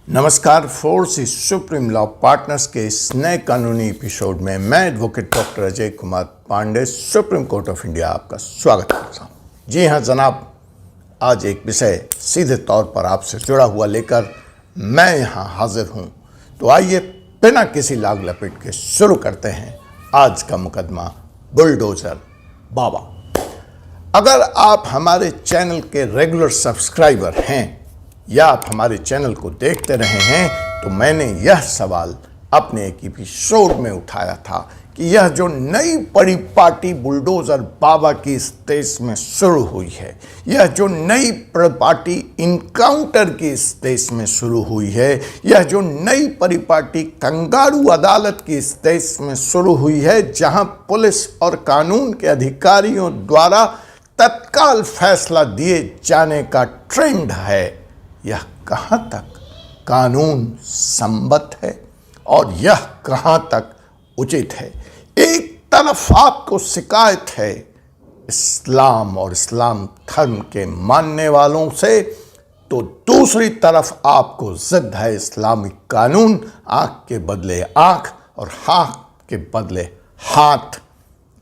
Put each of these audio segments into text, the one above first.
नमस्कार। Force supreme law partners के इस नए कानूनी एपिसोड में मैं advocate doctor Ajay Kumar Pandey supreme court of India आपका स्वागत करता हूँ। जी हाँ जनाब, आज एक विषय सीधे तौर पर आपसे जुड़ा हुआ लेकर मैं यहाँ हाजिर हूँ। तो आइए बिना किसी लाग लपेट के शुरू करते हैं आज का मुकदमा बुलडोजर बाबा। अगर आप हमारे चैनल के रेगुलर सब्सक्राइबर हैं या आप हमारे चैनल को देखते रहे हैं तो मैंने यह सवाल अपने एक एपिसोड में उठाया था कि यह जो नई परिपाटी बुलडोजर बाबा की इस देश में शुरू हुई है, यह जो नई परिपाटी इनकाउंटर की इस देश में शुरू हुई है, यह जो नई परिपाटी कंगारू अदालत की इस देश में शुरू हुई है, जहां पुलिस और कानून के अधिकारियों द्वारा तत्काल फैसला दिए जाने का ट्रेंड है, यह कहाँ तक कानून सम्मत है और यह कहाँ तक उचित है। एक तरफ आपको शिकायत है इस्लाम और इस्लाम धर्म के मानने वालों से, तो दूसरी तरफ आपको जिद है इस्लामिक कानून, आंख के बदले आंख और हाथ के बदले हाथ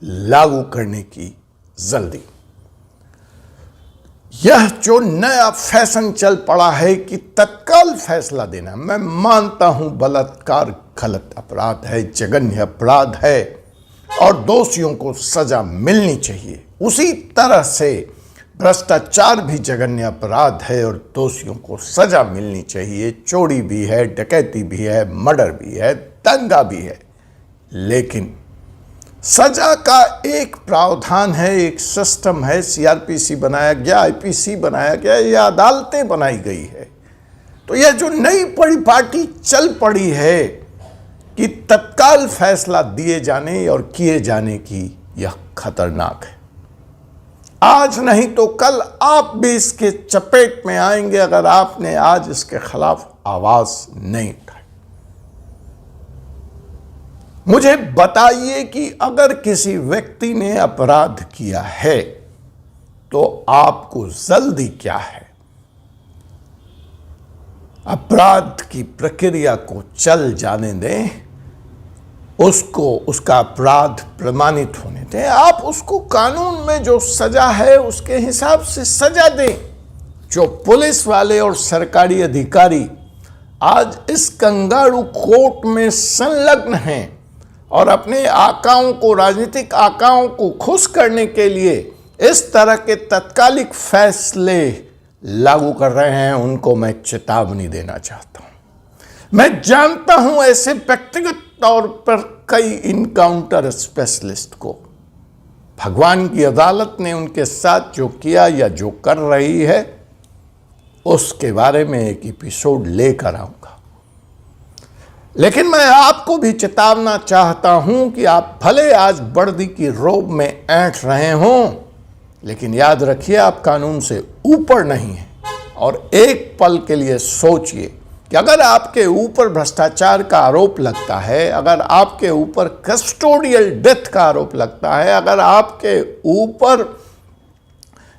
लागू करने की जल्दी। यह जो नया फैशन चल पड़ा है कि तत्काल फैसला देना, मैं मानता हूं बलात्कार गलत अपराध है, जघन्य अपराध है और दोषियों को सजा मिलनी चाहिए। उसी तरह से भ्रष्टाचार भी जघन्य अपराध है और दोषियों को सजा मिलनी चाहिए। चोरी भी है, डकैती भी है, मर्डर भी है, दंगा भी है, लेकिन सजा का एक प्रावधान है, एक सिस्टम है। सीआरपीसी बनाया गया, आईपीसी बनाया गया, या अदालतें बनाई गई है। तो यह जो नई परिपाटी चल पड़ी है कि तत्काल फैसला दिए जाने और किए जाने की, यह खतरनाक है। आज नहीं तो कल आप भी इसके चपेट में आएंगे अगर आपने आज इसके खिलाफ आवाज नहीं उठाई। मुझे बताइए कि अगर किसी व्यक्ति ने अपराध किया है तो आपको जल्दी क्या है? अपराध की प्रक्रिया को चल जाने दें, उसको उसका अपराध प्रमाणित होने दें, आप उसको कानून में जो सजा है उसके हिसाब से सजा दें। जो पुलिस वाले और सरकारी अधिकारी आज इस कंगारू कोर्ट में संलग्न हैं और अपने आकाओं को, राजनीतिक आकाओं को खुश करने के लिए इस तरह के तत्कालिक फैसले लागू कर रहे हैं, उनको मैं चेतावनी देना चाहता हूं। मैं जानता हूं ऐसे व्यक्तिगत तौर पर कई इनकाउंटर स्पेशलिस्ट को। भगवान की अदालत ने उनके साथ जो किया या जो कर रही है उसके बारे में एक एपिसोड लेकर आऊंगा, लेकिन मैं आपको भी चेतावना चाहता हूं कि आप भले आज वर्दी की रोब में ऐंठ रहे हों, लेकिन याद रखिए आप कानून से ऊपर नहीं हैं। और एक पल के लिए सोचिए कि अगर आपके ऊपर भ्रष्टाचार का आरोप लगता है, अगर आपके ऊपर कस्टोडियल डेथ का आरोप लगता है, अगर आपके ऊपर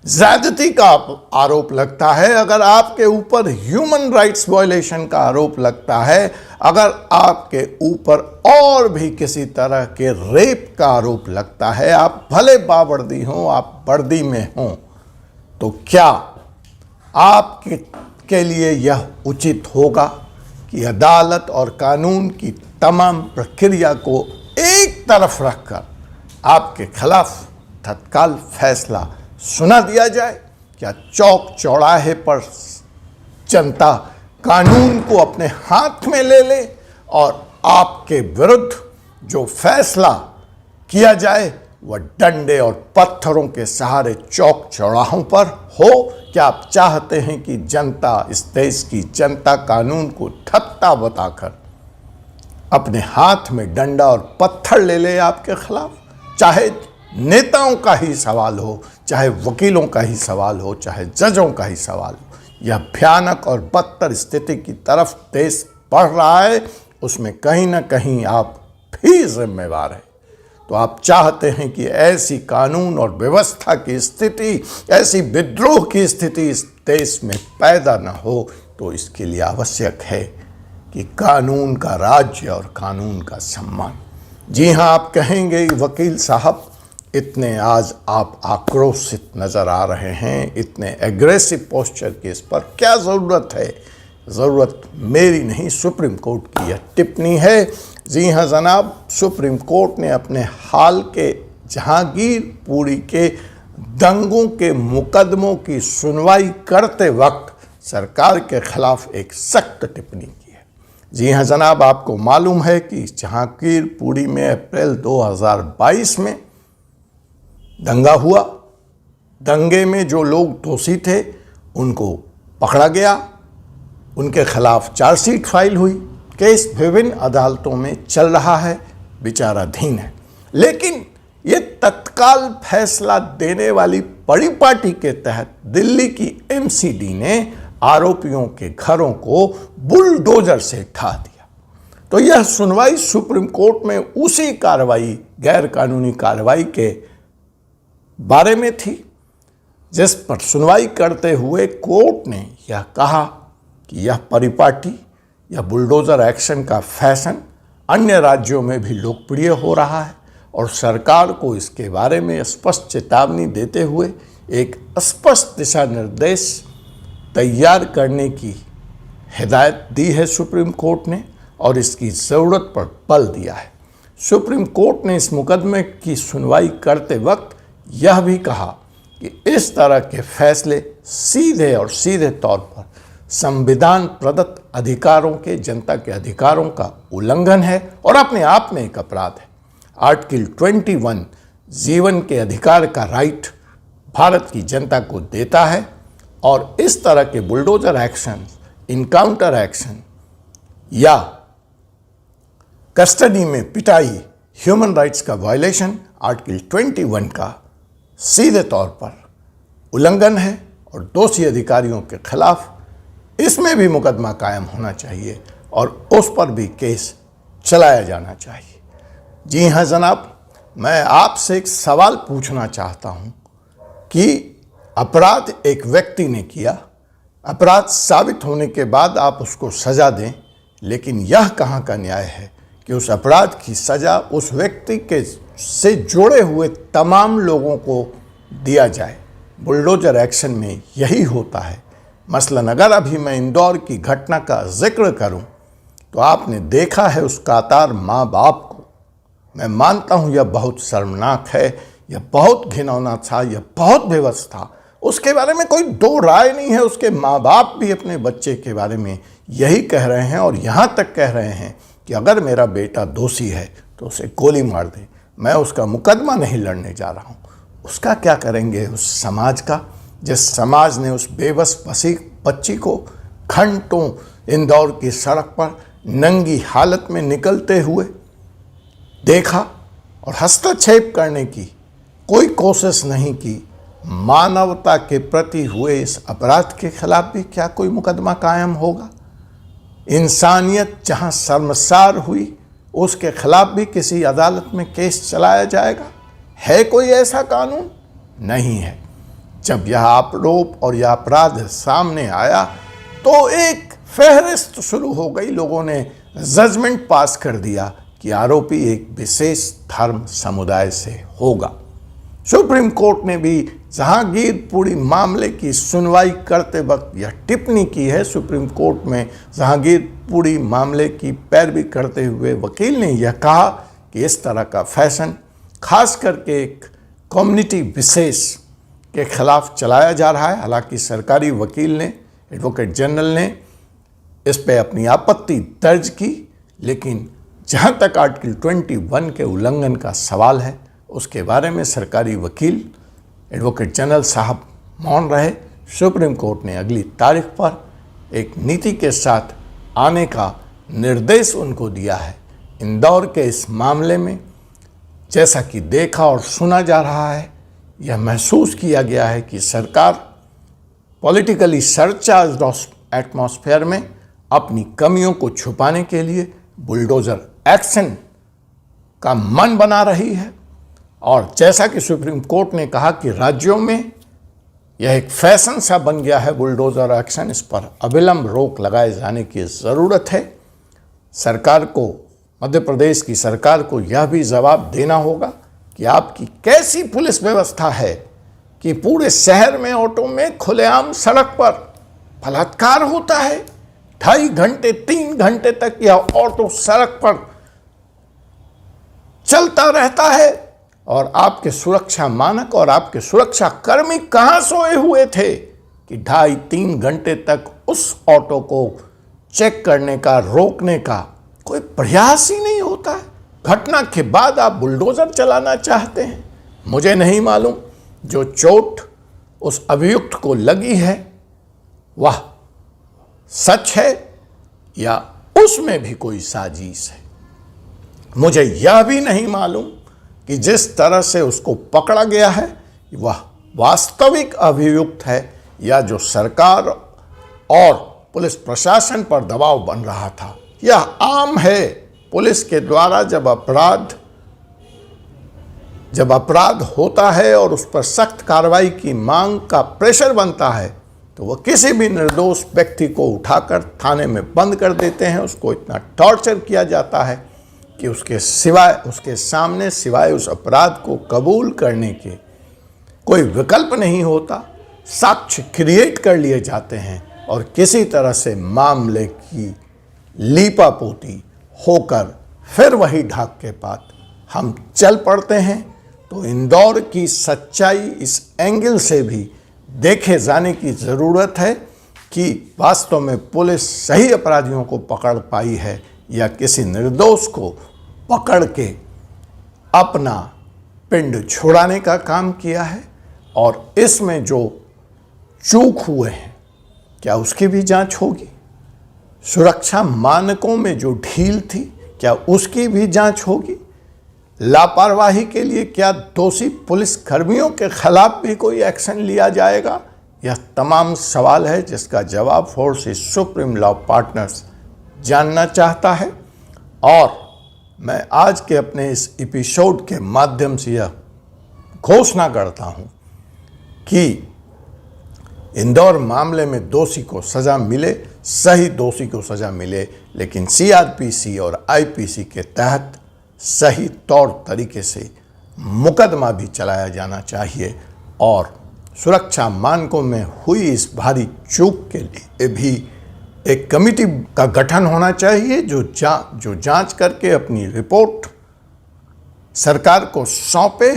ज्यादती का आरोप लगता है, अगर आपके ऊपर ह्यूमन राइट्स वायलेशन का आरोप लगता है, अगर आपके ऊपर और भी किसी तरह के रेप का आरोप लगता है, आप भले बावर्दी हों, आप वर्दी में हों, तो क्या आपके लिए यह उचित होगा कि अदालत और कानून की तमाम प्रक्रिया को एक तरफ रखकर आपके खिलाफ तत्काल फैसला सुना दिया जाए? क्या चौक चौराहे पर जनता कानून को अपने हाथ में ले ले और आपके विरुद्ध जो फैसला किया जाए वह डंडे और पत्थरों के सहारे चौक चौराहों पर हो? क्या आप चाहते हैं कि जनता, इस देश की जनता कानून को ठप्पा बताकर अपने हाथ में डंडा और पत्थर ले ले आपके खिलाफ? चाहे नेताओं का ही सवाल हो, चाहे वकीलों का ही सवाल हो, चाहे जजों का ही सवाल हो, यह भयानक और बदतर स्थिति की तरफ देश बढ़ रहा है, उसमें कहीं ना कहीं आप भी जिम्मेवार हैं। तो आप चाहते हैं कि ऐसी कानून और व्यवस्था की स्थिति, ऐसी विद्रोह की स्थिति इस देश में पैदा न हो, तो इसके लिए आवश्यक है कि कानून का राज्य और कानून का सम्मान। जी हाँ, आप कहेंगे वकील साहब इतने आज आप आक्रोशित नज़र आ रहे हैं, इतने एग्रेसिव पोस्चर की, इस पर क्या ज़रूरत है? ज़रूरत मेरी नहीं, सुप्रीम कोर्ट की यह टिप्पणी है। जी हाँ जनाब, सुप्रीम कोर्ट ने अपने हाल के जहांगीरपुरी के दंगों के मुकदमों की सुनवाई करते वक्त सरकार के खिलाफ एक सख्त टिप्पणी की है। जी हाँ जनाब, आपको मालूम है कि जहांगीरपुरी में अप्रैल 2022 में दंगा हुआ। दंगे में जो लोग दोषी थे उनको पकड़ा गया, उनके खिलाफ चार्जशीट फाइल हुई, केस विभिन्न अदालतों में चल रहा है, विचाराधीन है। लेकिन ये तत्काल फैसला देने वाली परिपाटी के तहत दिल्ली की एमसीडी ने आरोपियों के घरों को बुलडोजर से ढा दिया। तो यह सुनवाई सुप्रीम कोर्ट में उसी कार्रवाई, गैर कानूनी कार्रवाई के बारे में थी, जिस पर सुनवाई करते हुए कोर्ट ने यह कहा कि यह परिपाटी या बुलडोजर एक्शन का फैशन अन्य राज्यों में भी लोकप्रिय हो रहा है और सरकार को इसके बारे में स्पष्ट चेतावनी देते हुए एक स्पष्ट दिशा निर्देश तैयार करने की हिदायत दी है सुप्रीम कोर्ट ने और इसकी ज़रूरत पर बल दिया है। सुप्रीम कोर्ट ने इस मुकदमे की सुनवाई करते वक्त यह भी कहा कि इस तरह के फैसले सीधे तौर पर संविधान प्रदत्त अधिकारों के, जनता के अधिकारों का उल्लंघन है और अपने आप में एक अपराध है। आर्टिकल 21 जीवन के अधिकार का राइट भारत की जनता को देता है और इस तरह के बुलडोजर एक्शन, इनकाउंटर एक्शन या कस्टडी में पिटाई ह्यूमन राइट्स का वायलेशन आर्टिकल 21 का सीधे तौर पर उल्लंघन है और दोषी अधिकारियों के खिलाफ इसमें भी मुकदमा कायम होना चाहिए और उस पर भी केस चलाया जाना चाहिए। जी हाँ जनाब, मैं आपसे एक सवाल पूछना चाहता हूँ कि अपराध एक व्यक्ति ने किया, अपराध साबित होने के बाद आप उसको सज़ा दें, लेकिन यह कहाँ का न्याय है कि उस अपराध की सज़ा उस व्यक्ति के से जुड़े हुए तमाम लोगों को दिया जाए। बुलडोजर एक्शन में यही होता है। मसलन अगर अभी मैं इंदौर की घटना का जिक्र करूं तो आपने देखा है उस कातार माँ बाप को। मैं मानता हूं यह बहुत शर्मनाक है, यह बहुत घिनौना था, यह बहुत बेबस था, उसके बारे में कोई दो राय नहीं है। उसके माँ बाप भी अपने बच्चे के बारे में यही कह रहे हैं और यहाँ तक कह रहे हैं कि अगर मेरा बेटा दोषी है तो उसे गोली मार दे, मैं उसका मुकदमा नहीं लड़ने जा रहा हूँ। उसका क्या करेंगे उस समाज का, जिस समाज ने उस बेबस बच्ची को घंटों इंदौर की सड़क पर नंगी हालत में निकलते हुए देखा और हस्तक्षेप करने की कोई कोशिश नहीं की। मानवता के प्रति हुए इस अपराध के खिलाफ भी क्या कोई मुकदमा कायम होगा? इंसानियत जहां शर्मसार हुई उसके खिलाफ भी किसी अदालत में केस चलाया जाएगा? है कोई ऐसा कानून? नहीं है। जब यह आरोप और यह अपराध सामने आया तो एक फहरिस्त शुरू हो गई। लोगों ने जजमेंट पास कर दिया कि आरोपी एक विशेष धर्म समुदाय से होगा। सुप्रीम कोर्ट ने भी जहांगीरपुरी मामले की सुनवाई करते वक्त यह टिप्पणी की है। सुप्रीम कोर्ट में जहांगीरपुरी मामले की पैरवी करते हुए वकील ने यह कहा कि इस तरह का फैशन खास करके एक कम्युनिटी विशेष के खिलाफ चलाया जा रहा है। हालांकि सरकारी वकील ने, एडवोकेट जनरल ने इस पे अपनी आपत्ति दर्ज की, लेकिन जहां तक आर्टिकल 21 के उल्लंघन का सवाल है उसके बारे में सरकारी वकील एडवोकेट जनरल साहब मौन रहे। सुप्रीम कोर्ट ने अगली तारीख पर एक नीति के साथ आने का निर्देश उनको दिया है। इंदौर के इस मामले में जैसा कि देखा और सुना जा रहा है, यह महसूस किया गया है कि सरकार पॉलिटिकली सरचार्ज्ड एटमॉस्फेयर में अपनी कमियों को छुपाने के लिए बुलडोजर एक्शन का मन बना रही है। और जैसा कि सुप्रीम कोर्ट ने कहा कि राज्यों में यह एक फैशन सा बन गया है बुलडोज़र एक्शन। इस पर अविलंब रोक लगाए जाने की ज़रूरत है। सरकार को, मध्य प्रदेश की सरकार को यह भी जवाब देना होगा कि आपकी कैसी पुलिस व्यवस्था है कि पूरे शहर में ऑटो में खुलेआम सड़क पर बलात्कार होता है। 2.5 घंटे 3 घंटे तक यह ऑटो सड़क पर चलता रहता है और आपके सुरक्षा मानक और आपके सुरक्षा कर्मी कहां सोए हुए थे कि 2.5-3 घंटे तक उस ऑटो को चेक करने का, रोकने का कोई प्रयास ही नहीं होता है। घटना के बाद आप बुलडोजर चलाना चाहते हैं। मुझे नहीं मालूम जो चोट उस अभियुक्त को लगी है वह सच है या उसमें भी कोई साजिश है। मुझे यह भी नहीं मालूम कि जिस तरह से उसको पकड़ा गया है वह वास्तविक अभियुक्त है या जो सरकार और पुलिस प्रशासन पर दबाव बन रहा था। यह आम है, पुलिस के द्वारा जब अपराध होता है और उस पर सख्त कार्रवाई की मांग का प्रेशर बनता है तो वह किसी भी निर्दोष व्यक्ति को उठाकर थाने में बंद कर देते हैं। उसको इतना टॉर्चर किया जाता है कि उसके सामने सिवाय उस अपराध को कबूल करने के कोई विकल्प नहीं होता। साक्ष्य क्रिएट कर लिए जाते हैं और किसी तरह से मामले की लीपापोती होकर फिर वही ढाक के पात हम चल पड़ते हैं। तो इंदौर की सच्चाई इस एंगल से भी देखे जाने की ज़रूरत है कि वास्तव में पुलिस सही अपराधियों को पकड़ पाई है या किसी निर्दोष को पकड़ के अपना पिंड छुड़ाने का काम किया है। और इसमें जो चूक हुए हैं क्या उसकी भी जांच होगी। सुरक्षा मानकों में जो ढील थी क्या उसकी भी जांच होगी। लापरवाही के लिए क्या दोषी पुलिस कर्मियों के खिलाफ भी कोई एक्शन लिया जाएगा। यह तमाम सवाल है जिसका जवाब फोर्सेस सुप्रीम लॉ पार्टनर्स जानना चाहता है। और मैं आज के अपने इस एपिसोड के माध्यम से यह घोषणा करता हूं कि इंदौर मामले में दोषी को सज़ा मिले, सही दोषी को सज़ा मिले, लेकिन सीआरपीसी और आईपीसी के तहत सही तौर तरीके से मुकदमा भी चलाया जाना चाहिए। और सुरक्षा मानकों में हुई इस भारी चूक के लिए भी एक कमेटी का गठन होना चाहिए जो जांच करके अपनी रिपोर्ट सरकार को सौंपे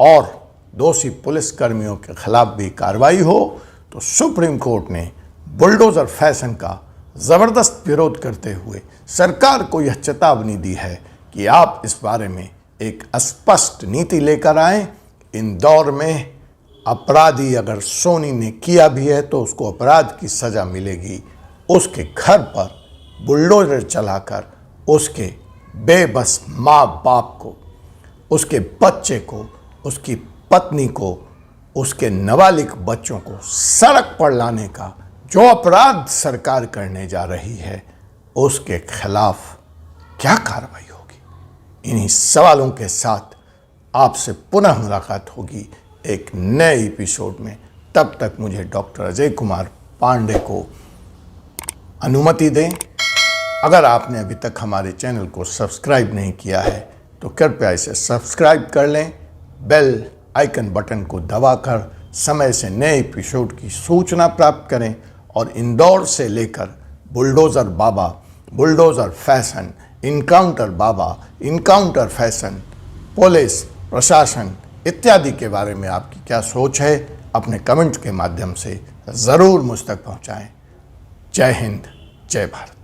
और दोषी पुलिस कर्मियों के खिलाफ भी कार्रवाई हो। तो सुप्रीम कोर्ट ने बुलडोज़र फैशन का ज़बरदस्त विरोध करते हुए सरकार को यह चेतावनी दी है कि आप इस बारे में एक स्पष्ट नीति लेकर आएं। इंदौर में अपराधी अगर सोनी ने किया भी है तो उसको अपराध की सज़ा मिलेगी। उसके घर पर बुलडोजर चलाकर उसके बेबस माँ बाप को, उसके बच्चे को, उसकी पत्नी को, उसके नाबालिग बच्चों को सड़क पर लाने का जो अपराध सरकार करने जा रही है उसके खिलाफ क्या कार्रवाई होगी। इन्हीं सवालों के साथ आपसे पुनः मुलाकात होगी एक नए एपिसोड में। तब तक मुझे डॉक्टर अजय कुमार पांडे को अनुमति दें। अगर आपने अभी तक हमारे चैनल को सब्सक्राइब नहीं किया है तो कृपया इसे सब्सक्राइब कर लें। बेल आइकन बटन को दबाकर समय से नए एपिसोड की सूचना प्राप्त करें। और इंदौर से लेकर बुलडोज़र बाबा, बुलडोज़र फैशन, इनकाउंटर बाबा, इनकाउंटर फैशन, पुलिस प्रशासन इत्यादि के बारे में आपकी क्या सोच है अपने कमेंट के माध्यम से ज़रूर मुझ तक पहुँचाएँ। जय हिंद, जय भारत।